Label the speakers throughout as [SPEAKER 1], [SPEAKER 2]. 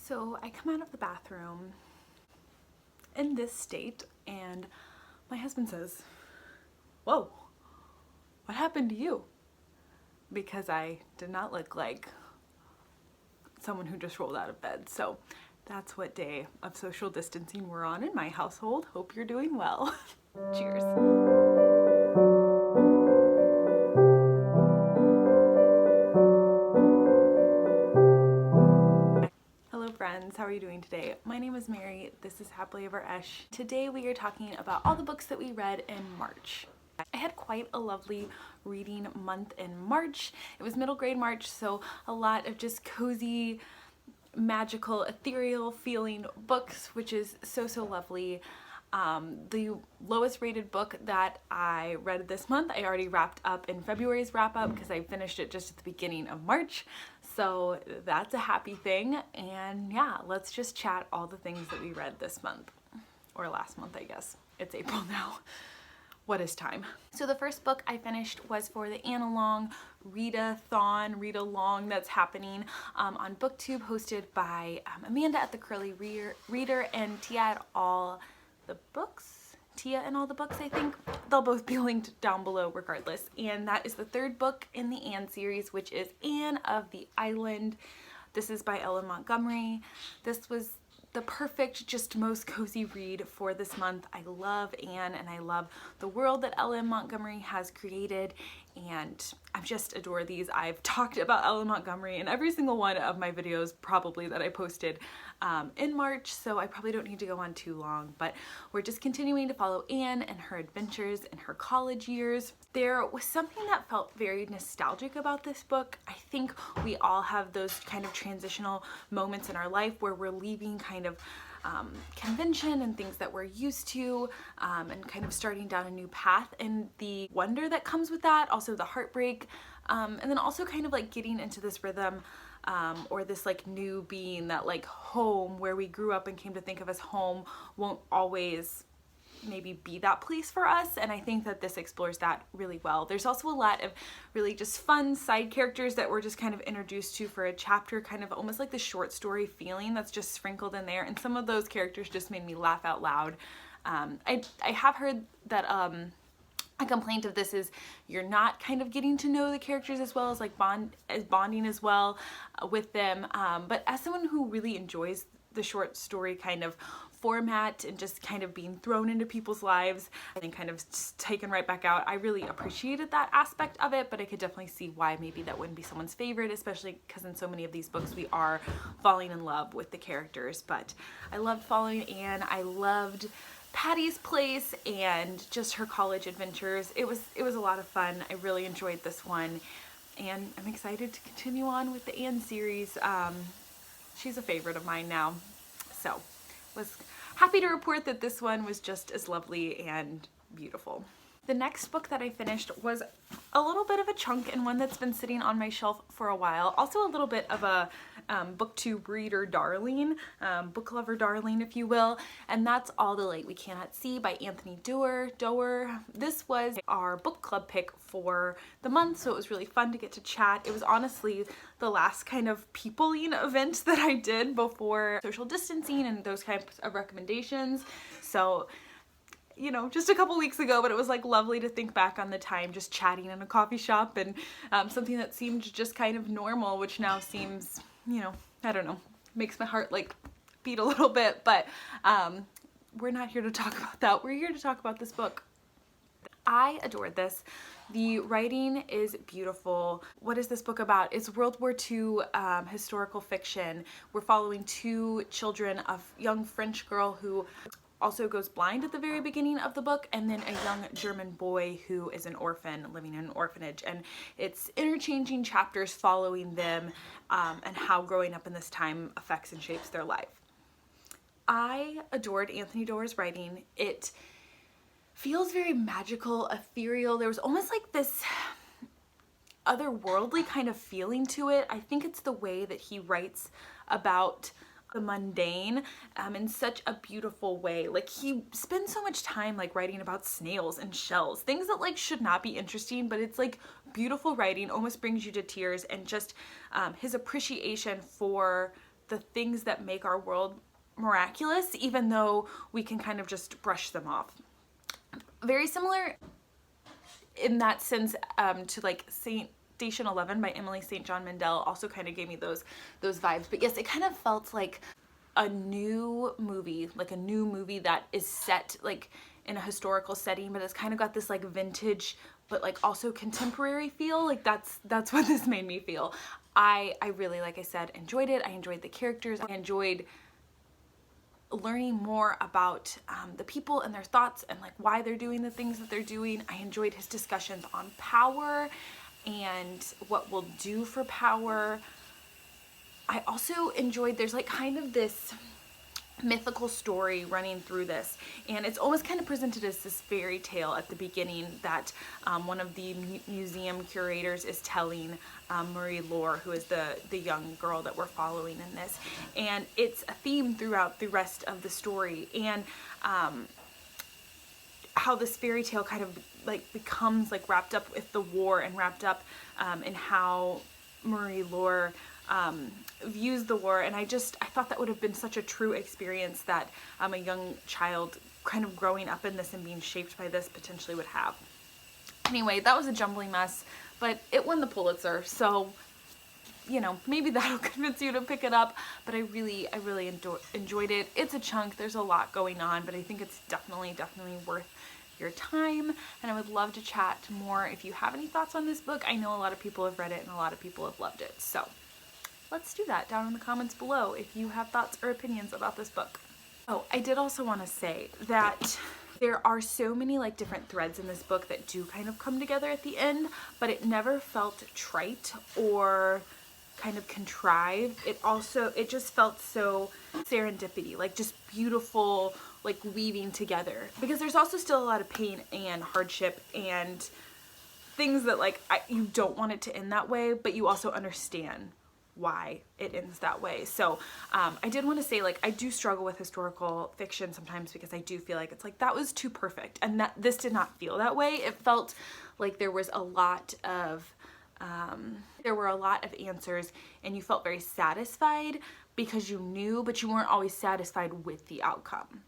[SPEAKER 1] So I come out of the bathroom in this state and my husband says, "Whoa, what happened to you?" Because I did not look like someone who just rolled out of bed. So that's what day of social distancing we're on in my household. Hope you're doing well. Cheers. Hello friends, how are you doing today? My name is Mary, this is Happily Ever Esch. Today we are talking about all the books that we read in March. I had quite a lovely reading month in March. It was middle grade March, so a lot of just cozy, magical, ethereal feeling books, which is so lovely. The lowest rated book that I read this month, I already wrapped up in February's wrap up because I finished it just at the beginning of March. So that's a happy thing. And yeah, let's just chat all the things that we read this month, or last month, I guess. It's April now. What is time? So the first book I finished was for the Analong read-a-thon, read-along that's happening on BookTube, hosted by Amanda at the Curly Reader and Tia at All the Books. Tia and All the Books, I think. They'll both be linked down below regardless. And that is the third book in the Anne series, which is Anne of the Island. This is by Ellen Montgomery. This was the perfect, just most cozy read for this month. I love Anne and I love the world that Ellen Montgomery has created, and I just adore these. I've talked about Ellen Montgomery in every single one of my videos probably that I posted in March, so I probably don't need to go on too long, but we're just continuing to follow Anne and her adventures in her college years. There was something that felt very nostalgic about this book. I think we all have those kind of transitional moments in our life where we're leaving kind of convention and things that we're used to, and kind of starting down a new path, and the wonder that comes with that, also the heartbreak, and then also kind of like getting into this rhythm, or this like new being that like home, where we grew up and came to think of as home, won't always maybe be that place for us. And I think that this explores that really well. There's also a lot of really just fun side characters that we're just kind of introduced to for a chapter, kind of almost like the short story feeling that's just sprinkled in there, and some of those characters just made me laugh out loud. I have heard that a complaint of this is you're not kind of getting to know the characters as well as like bonding as well with them, but as someone who really enjoys the short story kind of format and just kind of being thrown into people's lives and kind of taken right back out, I really appreciated that aspect of it, but I could definitely see why maybe that wouldn't be someone's favorite, especially because in so many of these books we are falling in love with the characters. But I loved following Anne. I loved Patty's Place and just her college adventures. It was a lot of fun. I really enjoyed this one, and I'm excited to continue on with the Anne series. She's a favorite of mine now, so was happy to report that this one was just as lovely and beautiful. The next book that I finished was a little bit of a chunk, and one that's been sitting on my shelf for a while. Also a little bit of a BookTube reader darling, book lover darling, if you will, and that's All the Light We Cannot See by Anthony Doerr. This was our book club pick for the month, so it was really fun to get to chat. It was honestly the last kind of peopling event that I did before social distancing and those kinds of recommendations. So, you know, just a couple weeks ago, but it was like lovely to think back on the time just chatting in a coffee shop, and something that seemed just kind of normal, which now seems, you know, I don't know, makes my heart like beat a little bit, but we're not here to talk about that. We're here to talk about this book. I adored this. The writing is beautiful. What is this book about? It's World War II historical fiction. We're following two children, a young French girl who also goes blind at the very beginning of the book, and then a young German boy who is an orphan living in an orphanage, and it's interchanging chapters following them and how growing up in this time affects and shapes their life. I adored Anthony Doerr's writing. It feels very magical, ethereal. There was almost like this otherworldly kind of feeling to it. I think it's the way that he writes about the mundane in such a beautiful way. Like, he spends so much time like writing about snails and shells, things that like should not be interesting, but it's like beautiful writing, almost brings you to tears, and just his appreciation for the things that make our world miraculous, even though we can kind of just brush them off. Very similar in that sense to like Station 11 by Emily St. John Mandel also kind of gave me those vibes. But yes, it kind of felt like a new movie, that is set like in a historical setting, but it's kind of got this like vintage but like also contemporary feel. Like that's what this made me feel. I really, like I said, enjoyed it. I enjoyed the characters. I enjoyed learning more about the people and their thoughts and like why they're doing the things that they're doing. I enjoyed his discussions on power and what we'll do for power. I also enjoyed, there's like kind of this mythical story running through this, and it's almost kind of presented as this fairy tale at the beginning that one of the museum curators is telling Marie Laure, who is the young girl that we're following in this, and it's a theme throughout the rest of the story, and how this fairy tale kind of like becomes like wrapped up with the war and wrapped up in how Marie Laure views the war. And I thought that would have been such a true experience that a young child kind of growing up in this and being shaped by this potentially would have. Anyway, that was a jumbling mess, but it won the Pulitzer, so you know, maybe that'll convince you to pick it up. But I really enjoyed it. It's a chunk, there's a lot going on, but I think it's definitely worth your time, and I would love to chat more if you have any thoughts on this book. I know a lot of people have read it and a lot of people have loved it, so let's do that down in the comments below if you have thoughts or opinions about this book. Oh, I did also want to say that there are so many like different threads in this book that do kind of come together at the end, but it never felt trite or kind of contrived. It just felt so serendipity, like just beautiful, like weaving together, because there's also still a lot of pain and hardship and things that like you don't want it to end that way, but you also understand why it ends that way. So I did want to say, like, I do struggle with historical fiction sometimes because I do feel like it's like that was too perfect, and that this did not feel that way. It felt like there was a lot of there were a lot of answers, and you felt very satisfied because you knew, but you weren't always satisfied with the outcome.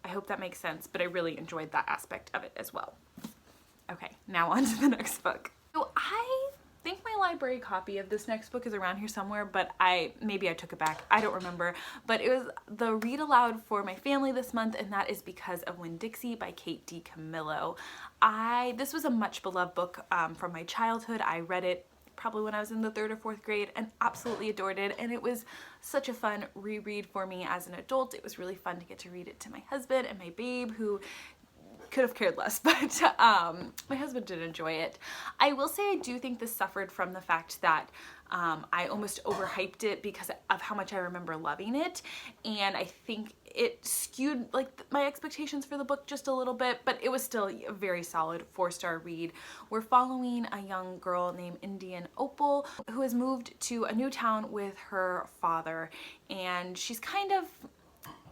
[SPEAKER 1] I hope that makes sense, but I really enjoyed that aspect of it as well. Okay, now on to the next book. So I think my library copy of this next book is around here somewhere, but maybe I took it back. I don't remember, but it was the read aloud for my family this month, and that is Because of Winn, Dixie by Kate DiCamillo. This was a much beloved book from my childhood. I read it probably when I was in the 3rd or 4th grade and absolutely adored it, and it was such a fun reread for me as an adult. It was really fun to get to read it to my husband and my babe, who could have cared less, but my husband did enjoy it. I will say I do think this suffered from the fact that I almost overhyped it because of how much I remember loving it, and I think it skewed like my expectations for the book just a little bit, but it was still a very solid 4-star read. We're following a young girl named Indian Opal who has moved to a new town with her father, and she's kind of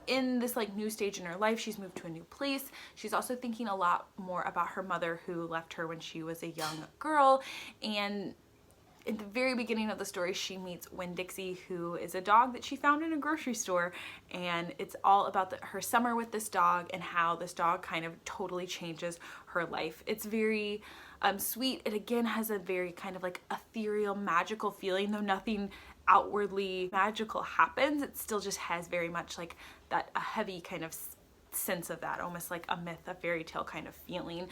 [SPEAKER 1] in this like new stage in her life. She's moved to a new place. She's also thinking a lot more about her mother who left her when she was a young girl, and in the very beginning of the story she meets Winn Dixie, who is a dog that she found in a grocery store, and it's all about her summer with this dog and how this dog kind of totally changes her life. It's very sweet. It again has a very kind of like ethereal, magical feeling, though nothing outwardly magical happens. It still just has very much like that a heavy kind of sense of that, almost like a myth, a fairy tale kind of feeling,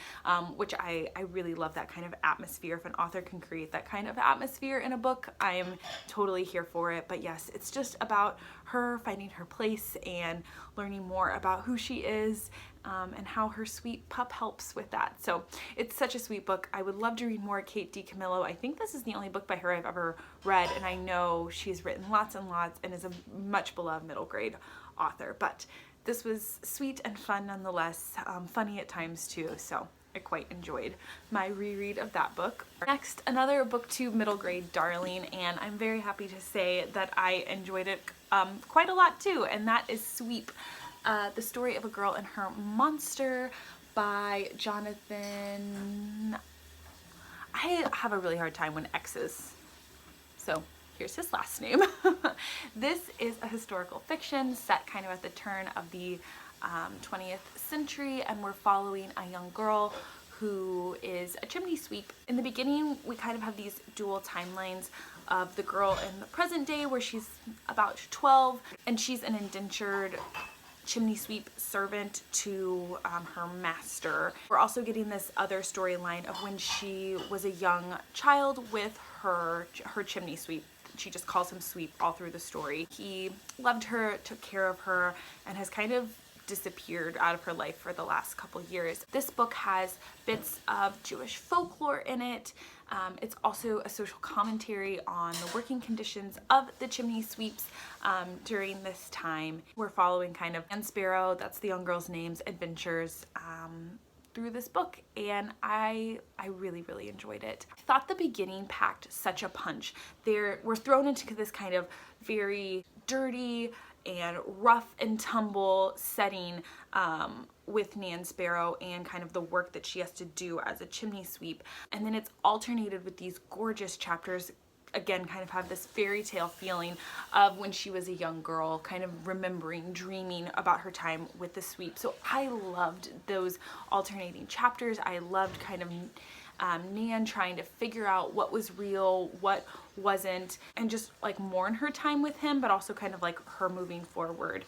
[SPEAKER 1] which I really love that kind of atmosphere. If an author can create that kind of atmosphere in a book, I am totally here for it. But yes, it's just about her finding her place and learning more about who she is, and how her sweet pup helps with that. So it's such a sweet book. I would love to read more Kate DiCamillo. I think this is the only book by her I've ever read, and I know she's written lots and lots and is a much beloved middle grade author, but this was sweet and fun nonetheless, funny at times too, so I quite enjoyed my reread of that book. Next, another book to middle grade darling, and I'm very happy to say that I enjoyed it quite a lot too, and that is Sweep, The Story of a Girl and Her Monster by Jonathan. I have a really hard time when X's, so here's his last name. This is a historical fiction set kind of at the turn of the 20th century, and we're following a young girl who is a chimney sweep. In the beginning, we kind of have these dual timelines of the girl in the present day where she's about 12 and she's an indentured chimney sweep servant to her master. We're also getting this other storyline of when she was a young child with her chimney sweep. She just calls him Sweep all through the story. He loved her, took care of her, and has kind of disappeared out of her life for the last couple years. This book has bits of Jewish folklore in it. It's also a social commentary on the working conditions of the chimney sweeps during this time. We're following kind of Anne Sparrow, that's the young girl's name's adventures through this book, and I really enjoyed it. I thought the beginning packed such a punch. We're thrown into this kind of very dirty and rough and tumble setting with Nan Sparrow and kind of the work that she has to do as a chimney sweep. And then it's alternated with these gorgeous chapters, again, kind of have this fairy tale feeling of when she was a young girl, kind of remembering, dreaming about her time with the sweep. So I loved those alternating chapters. I loved kind of Nan trying to figure out what was real, what wasn't, and just like mourn her time with him, but also kind of like her moving forward.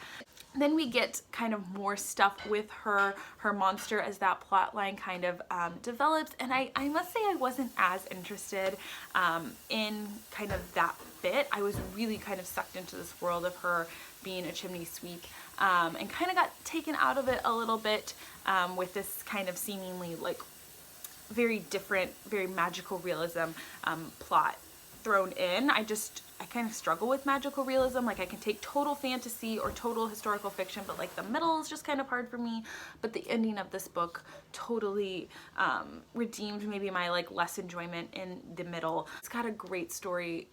[SPEAKER 1] Then we get kind of more stuff with her monster as that plot line kind of develops, and I must say I wasn't as interested in kind of that bit. I was really kind of sucked into this world of her being a chimney sweep and kind of got taken out of it a little bit with this kind of seemingly like very different, very magical realism plot thrown in. I kind of struggle with magical realism. Like I can take total fantasy or total historical fiction, but like the middle is just kind of hard for me. But the ending of this book totally redeemed maybe my like less enjoyment in the middle. It's got a great story.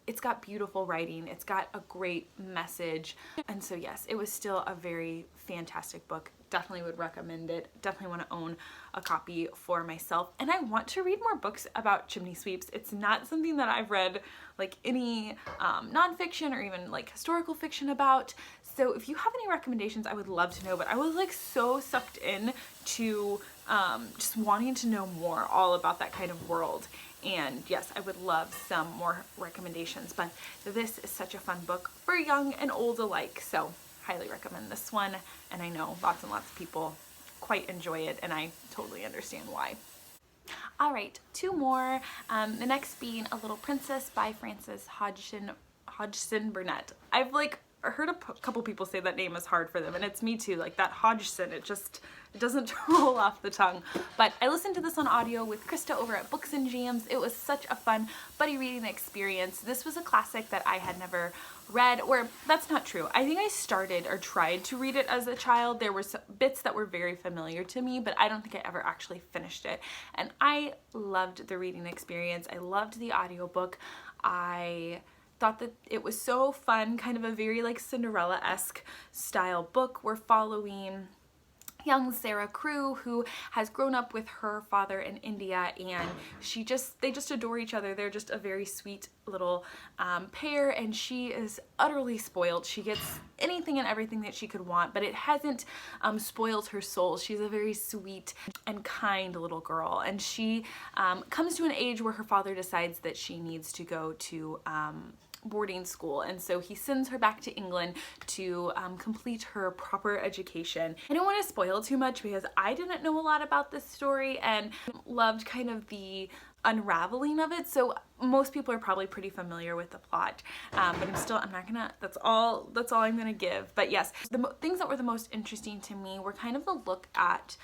[SPEAKER 1] It's got beautiful writing. It's got a great message. And so yes, it was still a very fantastic book. Definitely would recommend it. Definitely want to own a copy for myself. And I want to read more books about chimney sweeps. It's not something that I've read like any nonfiction or even like historical fiction about. So if you have any recommendations, I would love to know. But I was like so sucked in to just wanting to know more all about that kind of world. And yes, I would love some more recommendations, but this is such a fun book for young and old alike. So highly recommend this one. And I know lots and lots of people quite enjoy it, and I totally understand why. All right, two more. The next being A Little Princess by Frances Hodgson Burnett. I've like heard a couple people say that name is hard for them, and it's me too. Like that Hodgson, it doesn't roll off the tongue. But I listened to this on audio with Krista over at Books and Jams. It was such a fun buddy reading experience. This was a classic that I had never read, or that's not true. I think I started or tried to read it as a child. There were some bits that were very familiar to me, but I don't think I ever actually finished it. And I loved the reading experience. I loved the audiobook. I thought that it was so fun, kind of a very like Cinderella-esque style book. We're following young Sara Crew, who has grown up with her father in India, and they just adore each other. They're just a very sweet little pair, and she is utterly spoiled. She gets anything and everything that she could want, but it hasn't spoiled her soul. She's a very sweet and kind little girl, and she comes to an age where her father decides that she needs to go to boarding school, and so he sends her back to England to complete her proper education. I don't want to spoil too much because I didn't know a lot about this story and loved kind of the unraveling of it, so most people are probably pretty familiar with the plot, but I'm not gonna, that's all I'm gonna give. But yes, the things that were the most interesting to me were kind of the look at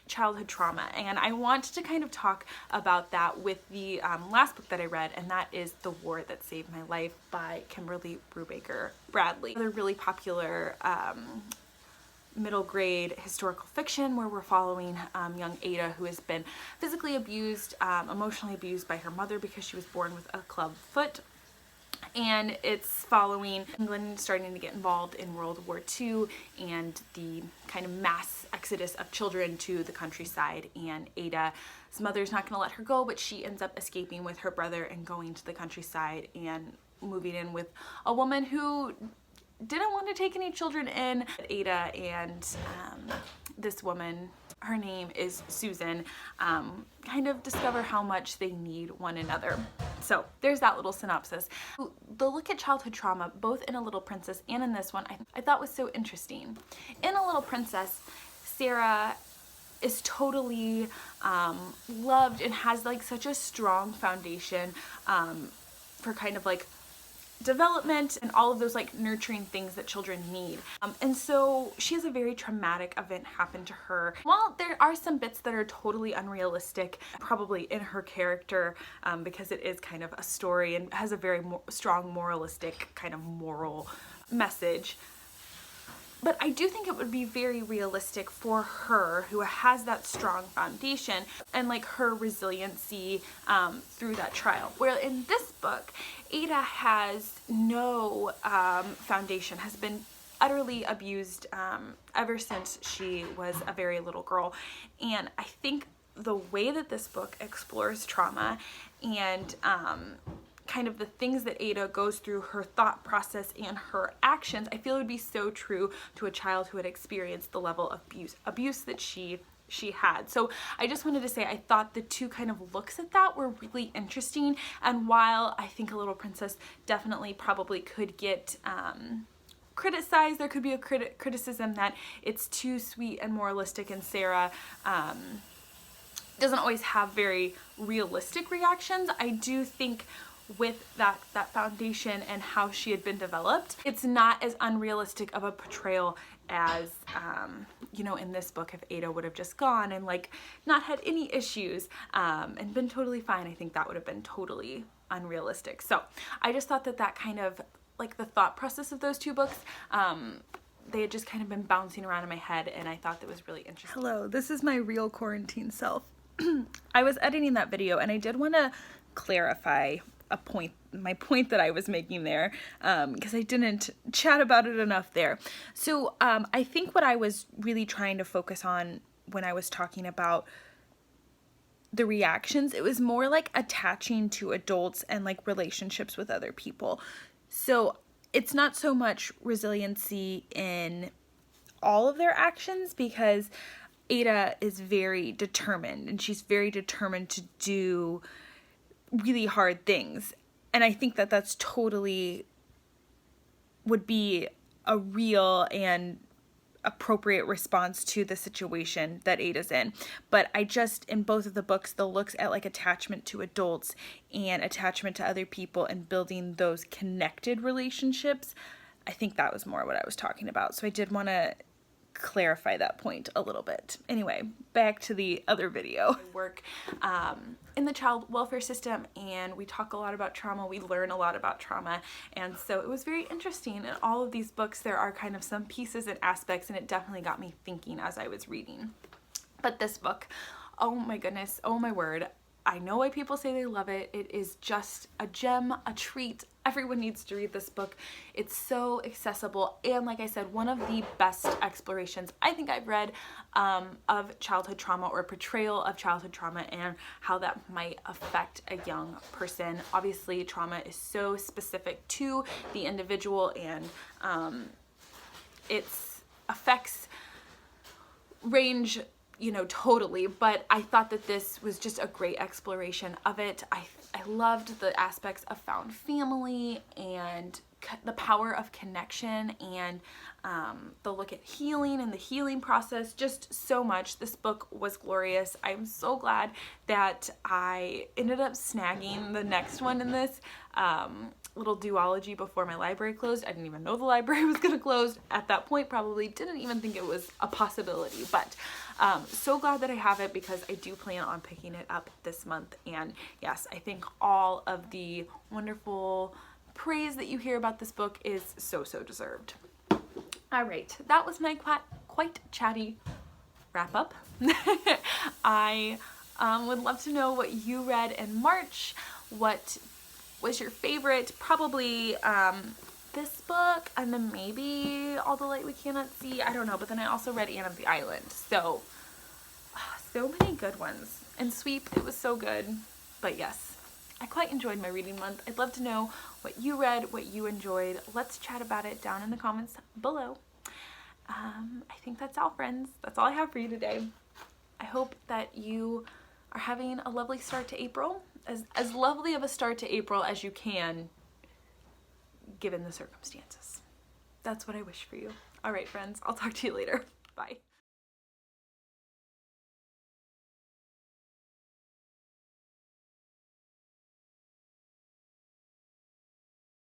[SPEAKER 1] childhood trauma, and I want to kind of talk about that with the last book that I read, and that is The War That Saved My Life by Kimberly Brubaker Bradley. Another really popular middle grade historical fiction where we're following young Ada, who has been physically abused, emotionally abused by her mother because she was born with a club foot. And it's following England starting to get involved in World War II and the kind of mass exodus of children to the countryside. And Ada's mother's not going to let her go, but she ends up escaping with her brother and going to the countryside and moving in with a woman who didn't want to take any children in. Ada and this woman, her name is Susan, kind of discover how much they need one another. So there's that little synopsis. The look at childhood trauma, both in A Little Princess and in this one, I thought was so interesting. In A Little Princess, Sara is totally loved and has like such a strong foundation for kind of like development and all of those like nurturing things that children need. And so she has a very traumatic event happen to her. While there are some bits that are totally unrealistic, probably in her character, because it is kind of a story and has a very strong moralistic kind of moral message. But I do think it would be very realistic for her, who has that strong foundation, and like her resiliency through that trial. Where in this book, Ada has no foundation, has been utterly abused ever since she was a very little girl. And I think the way that this book explores trauma and kind of the things that Ada goes through, her thought process and her actions, I feel it would be so true to a child who had experienced the level of abuse that she had. So I just wanted to say I thought the two kind of looks at that were really interesting. And while I think A Little Princess definitely probably could get criticized, there could be a criticism that it's too sweet and moralistic, and Sara doesn't always have very realistic reactions. I do think with that foundation and how she had been developed, it's not as unrealistic of a portrayal as you know, in this book, if Ada would have just gone and like not had any issues and been totally fine, I think that would have been totally unrealistic. So I just thought that kind of like the thought process of those two books, they had just kind of been bouncing around in my head, and I thought that was really interesting. Hello, this is my real quarantine self. I was editing that video and I did want to clarify my point that I was making there, because I didn't chat about it enough there. So I think what I was really trying to focus on when I was talking about the reactions, it was more like attaching to adults and like relationships with other people. So it's not so much resiliency in all of their actions, because Ada is very determined, and she's very determined to do really hard things. And I think that that's totally would be a real and appropriate response to the situation that Ada's in. But I just, in both of the books, the looks at like attachment to adults and attachment to other people and building those connected relationships, I think that was more what I was talking about. So I did want to clarify that point a little bit. Anyway, back to the other video. I work in the child welfare system, and we talk a lot about trauma. We learn a lot about trauma, and so it was very interesting. In all of these books, there are kind of some pieces and aspects, and it definitely got me thinking as I was reading. But this book, oh my goodness, oh my word, I know why people say they love it. It is just a gem, a treat. Everyone needs to read this book. It's so accessible, and like I said, one of the best explorations I think I've read of childhood trauma, or portrayal of childhood trauma and how that might affect a young person. Obviously, trauma is so specific to the individual, and its effects range, you know, totally, but I thought that this was just a great exploration of it. I loved the aspects of found family and the power of connection, and the look at healing and the healing process, just so much. This book was glorious. I'm so glad that I ended up snagging the next one in this little duology before my library closed. I didn't even know the library was gonna close at that point, probably didn't even think it was a possibility, but so glad that I have it, because I do plan on picking it up this month. And yes, I think all of the wonderful praise that you hear about this book is so deserved. All right, that was my quite chatty wrap up. I would love to know what you read in March, what was your favorite. Probably this book, and then maybe All the Light We Cannot See. I don't know, but then I also read Anne of the Island. So, so many good ones. And Sweep, it was so good. But yes, I quite enjoyed my reading month. I'd love to know what you read, what you enjoyed. Let's chat about it down in the comments below. I think that's all, friends. That's all I have for you today. I hope that you are having a lovely start to April. As lovely of a start to April as you can, given the circumstances. That's what I wish for you. All right, friends, I'll talk to you later. Bye.